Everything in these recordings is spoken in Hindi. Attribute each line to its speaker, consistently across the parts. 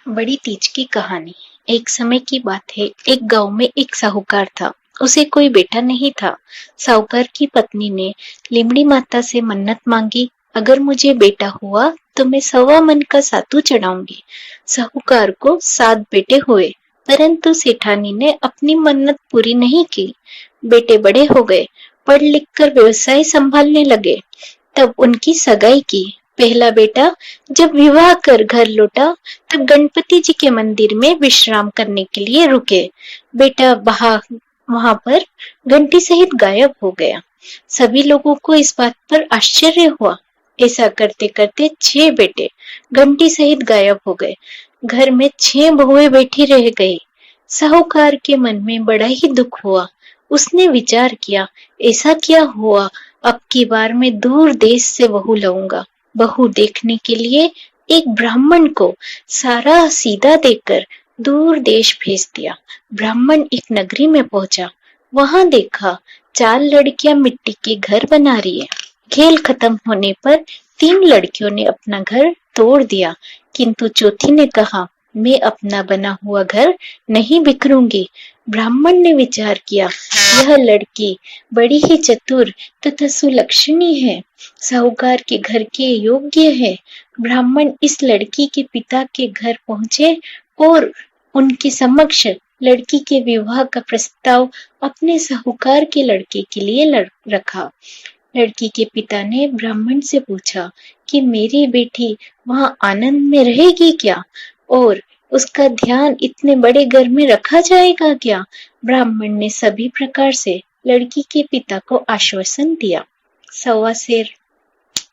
Speaker 1: बड़ी तीज की कहानी। एक समय की बात है, एक गांव में एक साहूकार था। उसे कोई बेटा नहीं था। साहूकार की पत्नी ने लिमड़ी माता से मन्नत मांगी, अगर मुझे बेटा हुआ तो मैं 1.25 मन का सातू चढ़ाऊंगी। साहूकार को 7 बेटे हुए, परंतु सेठानी ने अपनी मन्नत पूरी नहीं की। बेटे बड़े हो गए, पढ़ लिख कर व्यवसाय संभालने लगे। तब उनकी सगाई की। पहला बेटा जब विवाह कर घर लौटा, तब गणपति जी के मंदिर में विश्राम करने के लिए रुके। बेटा वहां पर घंटी सहित गायब हो गया। सभी लोगों को इस बात पर आश्चर्य हुआ। ऐसा करते करते 6 बेटे घंटी सहित गायब हो गए। घर में 6 बहुएं बैठी रह गई। साहूकार के मन में बड़ा ही दुख हुआ। उसने विचार किया, ऐसा क्या हुआ, अब की बार मैं दूर देश से बहू लाऊंगा। बहू देखने के लिए एक ब्राह्मण को सारा सीधा देकर दूर देश भेज दिया। ब्राह्मण एक नगरी में पहुंचा। वहां देखा 4 लड़कियां मिट्टी के घर बना रही है। खेल खत्म होने पर 3 लड़कियों ने अपना घर तोड़ दिया, किंतु चौथी ने कहा, मैं अपना बना हुआ घर नहीं बिखरूंगी। ब्राह्मण ने विचार किया, यह लड़की बड़ी ही चतुर तथा सुलक्षणी है, साहूकार के घर के योग्य है। ब्राह्मण इस लड़की के पिता के घर पहुंचे और उनके समक्ष लड़की के विवाह का प्रस्ताव अपने साहूकार के लड़के के लिए रखा। लड़की के पिता ने ब्राह्मण से पूछा कि मेरी बेटी वहां आनंद में रहेगी क्या, और उसका ध्यान इतने बड़े घर में रखा जाएगा क्या? ब्राह्मण ने सभी प्रकार से लड़की के पिता को आश्वासन दिया।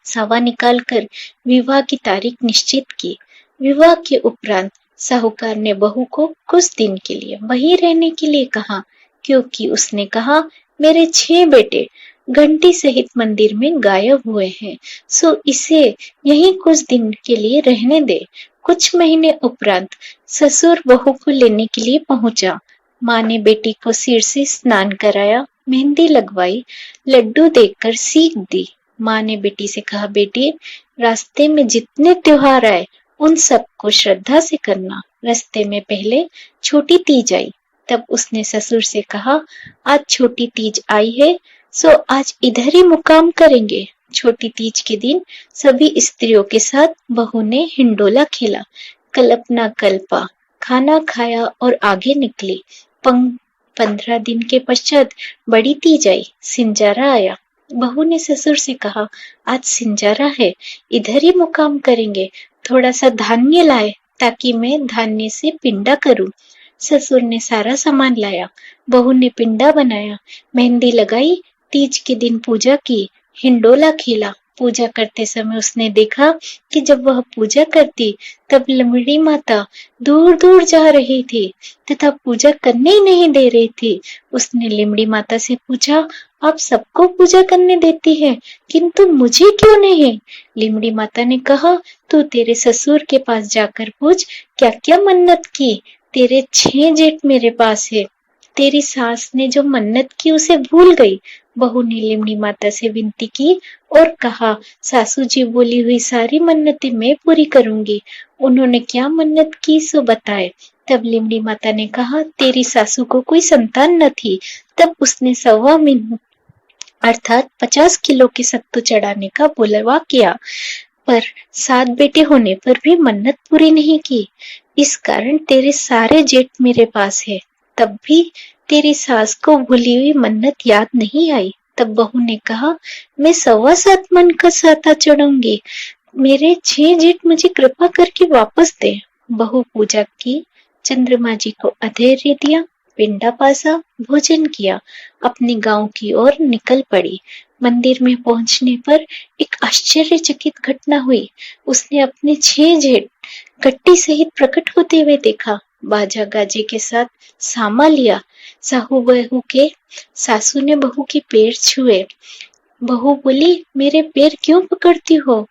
Speaker 1: सवा निकालकर विवाह की तारीख निश्चित की। विवाह के उपरांत साहूकार ने बहू को कुछ दिन के लिए वहीं रहने के लिए कहा, क्योंकि उसने कहा, मेरे 6 बेटे घंटी सहित मंदिर में गायब हुए हैं, सो इसे यहीं कुछ दिन के लिए रहने दे। कुछ महीने उपरांत ससुर बहू को लेने के लिए पहुंचा। माँ ने बेटी को सिर से स्नान कराया, मेहंदी लगवाई, लड्डू देकर सीख दी। माँ ने बेटी से कहा, बेटी रास्ते में जितने त्योहार आए उन सबको श्रद्धा से करना। रास्ते में पहले छोटी तीज आई। तब उसने ससुर से कहा, आज छोटी तीज आई है, सो आज इधर ही मुकाम करेंगे। छोटी तीज के दिन सभी स्त्रियों के साथ बहू ने हिंडोला खेला, कल्पना कल्पा, खाना खाया और आगे निकली। 15 दिन के पश्चात बड़ी तीज आई, सिंजारा आया। बहू ने ससुर से कहा, आज सिंजारा है, इधर ही मुकाम करेंगे, थोड़ा सा धान्य लाए ताकि मैं धान्य से पिंडा करूं। ससुर ने सारा सामान लाया। बहू ने पिंडा बनाया, मेहंदी लगाई, तीज के दिन पूजा की, हिंडोला खेला। पूजा करते समय उसने देखा कि जब वह पूजा करती तब लिमड़ी माता दूर दूर जा रही थी तथा पूजा करने ही नहीं दे रही थी। उसने लिमड़ी माता से पूछा, आप सबको पूजा करने देती है, किंतु मुझे क्यों नहीं? लिमड़ी माता ने कहा, तू तेरे ससुर के पास जाकर पूछ, क्या क्या मन्नत की। तेरे 6 जेठ मेरे पास है। तेरी सास ने जो मन्नत की उसे भूल गई। बहू ने लिमड़ी माता से विनती की और कहा, सासू जी बोली हुई सारी मन्नतें मैं पूरी करूंगी। उन्होंने क्या मन्नत की सो बताए। तब लिमड़ी माता ने कहा, तेरी सासू को कोई संतान न थी। तब उसने 1.25 मन अर्थात 50 किलो के सत्तू चढ़ाने का बुलवा किया, पर 7 बेटे होने पर भी मन्नत पूरी नहीं की। इस कारण तेरे सारे जेठ मेरे पास है। तब भी तेरी सास को भूली हुई मन्नत याद नहीं आई। तब बहू ने कहा, मैं 7.25 मन का साता चढ़ूंगी, मेरे 6 जेठ मुझे कृपा करके वापस दे। बहू पूजा की, चंद्रमा जी को अधैर्य दिया, पिंडा पासा, भोजन किया, अपने गांव की ओर निकल पड़ी। मंदिर में पहुंचने पर एक आश्चर्यचकित घटना हुई। उसने अपने 6 जेठ गट्टी सहित प्रकट होते हुए देखा। बाजा गाजे के साथ सामा लिया। सासू ने बहू के पैर छुए। बहू बोली, मेरे पैर क्यों पकड़ती हो?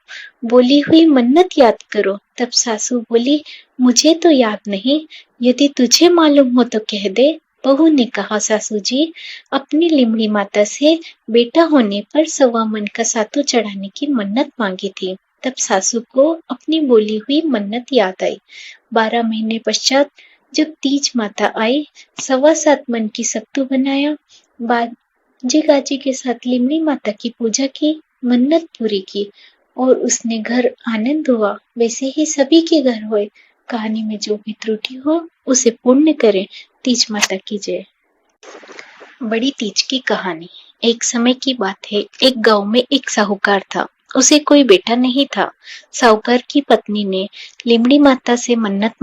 Speaker 1: बोली हुई मन्नत याद करो। तब सासू बोली, मुझे तो याद नहीं, यदि तुझे मालूम हो तो कह दे। बहू ने कहा, सासू जी, अपनी लिमड़ी माता से बेटा होने पर 1.25 मन का सातू चढ़ाने की मन्नत मांगी थी। तब सासू को अपनी बोली हुई मन्नत याद आई। 12 महीने पश्चात जब तीज माता आई, 7.25 मन की सत्तू बनाया, बाजे गाजे के साथ लिमड़ी माता की पूजा की, मन्नत पूरी की और उसने घर आनंद हुआ। वैसे ही सभी के घर होए। कहानी में जो भी त्रुटि हो उसे पूर्ण करें। तीज माता की जय। बड़ी तीज की कहानी। एक समय की बात है, एक गांव में एक साहूकार था। उसे कोई बेटा नहीं था। साहूकार की पत्नी ने लिमड़ी माता से मन्नत